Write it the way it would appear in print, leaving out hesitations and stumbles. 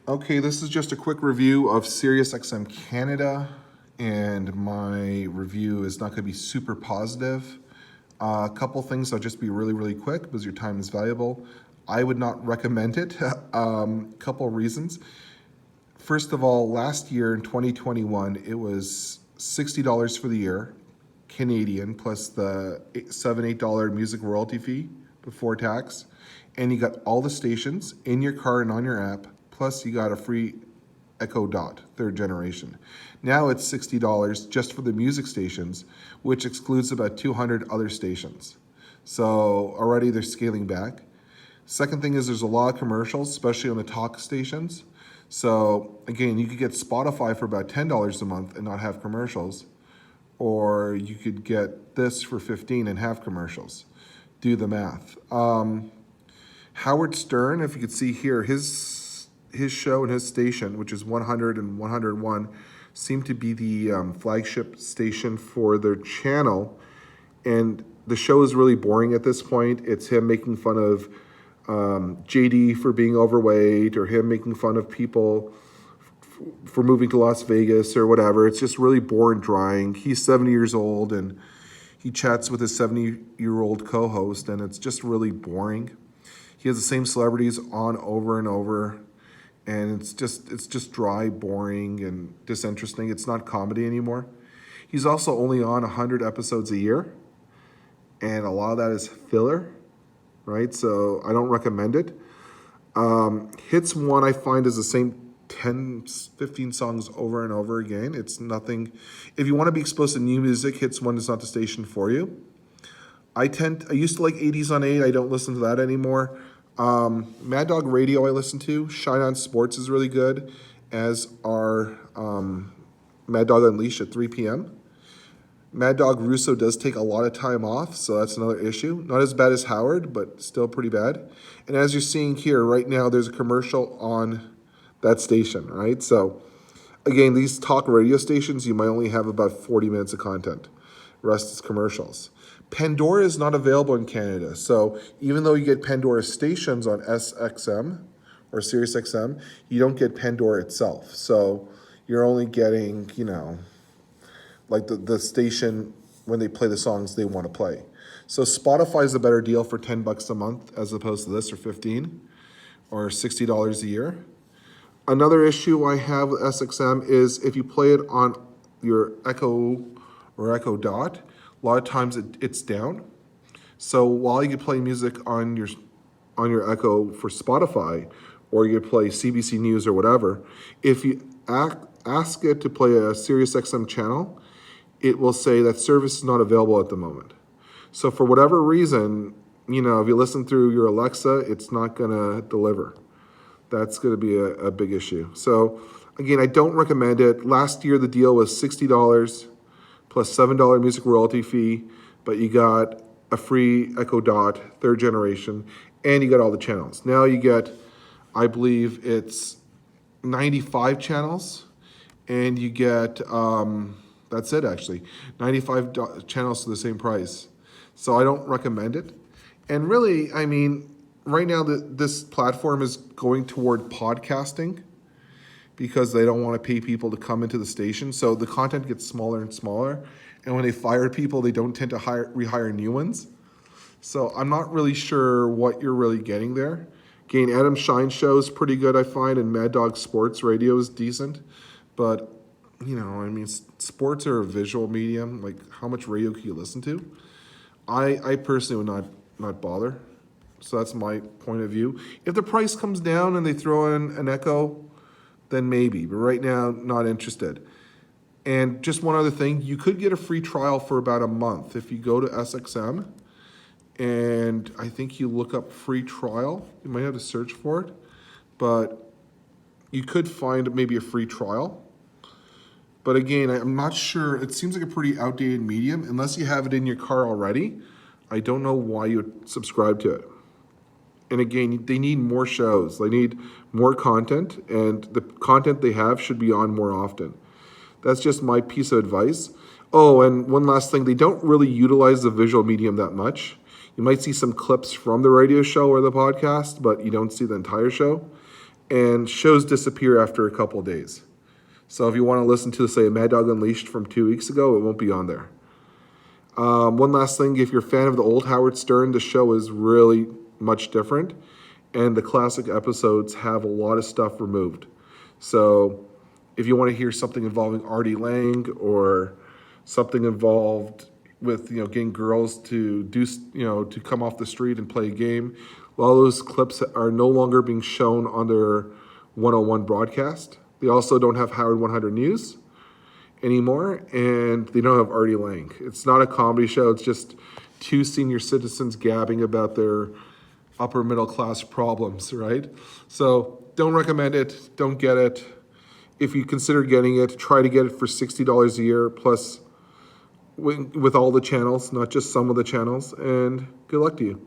Okay, this is just a quick review of Sirius XM Canada, and my review is not going to be super positive. A couple things, I'll just be really, really quick because your time is valuable. I would not recommend it. Couple reasons. First of all, last year in 2021, it was $60 for the year, Canadian, plus the $7-8 music royalty fee before tax. And you got all the stations in your car and on your app, plus you got a free Echo Dot, third generation. Now it's $60 just for the music stations, which excludes about 200 other stations. So already they're scaling back. Second thing is there's a lot of commercials, especially on the talk stations. So again, you could get Spotify for about $10 a month and not have commercials, or you could get this for $15 and have commercials. Do the math. Howard Stern, if you could see here, his show and his station, which is 100 and 101, seem to be the flagship station for their channel. And the show is really boring at this point. It's him making fun of JD for being overweight, or him making fun of people for moving to Las Vegas or whatever. It's just really boring, drying. He's 70 years old and he chats with his 70-year-old co-host, and it's just really boring. He has the same celebrities on over and over, and it's just dry, boring, and disinteresting. It's not comedy anymore. He's also only on 100 episodes a year, and a lot of that is filler, right? So I don't recommend it. Hits One, I find, is the same 10, 15 songs over and over again. It's nothing. If you want to be exposed to new music, Hits One is not the station for you. I used to like 80s on 8. I don't listen to that anymore. Mad Dog Radio I listen to. Shine On Sports is really good, as are Mad Dog Unleashed at 3 p.m. Mad Dog Russo does take a lot of time off, so that's another issue. Not as bad as Howard, but still pretty bad. And as you're seeing here, right now, there's a commercial on that station, right? So, again, these talk radio stations, you might only have about 40 minutes of content. The rest is commercials. Pandora is not available in Canada, so even though you get Pandora stations on SXM or SiriusXM, you don't get Pandora itself. So you're only getting, like the station when they play the songs they want to play. So Spotify is a better deal for $10 a month as opposed to this, or $15 or $60 a year. Another issue I have with SXM is if you play it on your Echo or Echo Dot, a lot of times it's down. So while you can play music on your Echo for Spotify, or you play CBC News or whatever, if you ask it to play a SiriusXM channel, it will say that service is not available at the moment. So for whatever reason, if you listen through your Alexa, it's not going to deliver. That's going to be a big issue. So again, I don't recommend it. Last year, the deal was $60 plus $7 music royalty fee, but you got a free Echo Dot, third generation, and you got all the channels. Now you get, I believe it's 95 channels, and you get, that's it actually, 95 channels for the same price. So I don't recommend it. And really, right now this platform is going toward podcasting because they don't want to pay people to come into the station. So the content gets smaller and smaller. And when they fire people, they don't tend to rehire new ones. So I'm not really sure what you're really getting there. Again, Adam Shine's show is pretty good, I find, and Mad Dog Sports Radio is decent. But, sports are a visual medium. Like, how much radio can you listen to? I personally would not bother. So that's my point of view. If the price comes down and they throw in an Echo, then maybe. But right now, not interested. And just one other thing, you could get a free trial for about a month if you go to SXM. And I think you look up free trial. You might have to search for it. But you could find maybe a free trial. But again, I'm not sure. It seems like a pretty outdated medium. Unless you have it in your car already, I don't know why you would subscribe to it. And again, they need more shows. They need more content, and the content they have should be on more often. That's just my piece of advice. Oh, and one last thing, they don't really utilize the visual medium that much. You might see some clips from the radio show or the podcast, but you don't see the entire show. and shows disappear after a couple of days. So if you want to listen to, say, Mad Dog Unleashed from 2 weeks ago, it won't be on there. One last thing, if you're a fan of the old Howard Stern, the show is really much different, and the classic episodes have a lot of stuff removed. So if you want to hear something involving Artie Lang or something involved with getting girls to do to come off the street and play a game, all those clips are no longer being shown on their 101 broadcast. They also don't have Howard 100 News anymore, and they don't have Artie Lang. It's not a comedy show. It's just two senior citizens gabbing about their upper middle class problems, right? So don't recommend it. Don't get it. If you consider getting it, try to get it for $60 a year plus with all the channels, not just some of the channels, and good luck to you.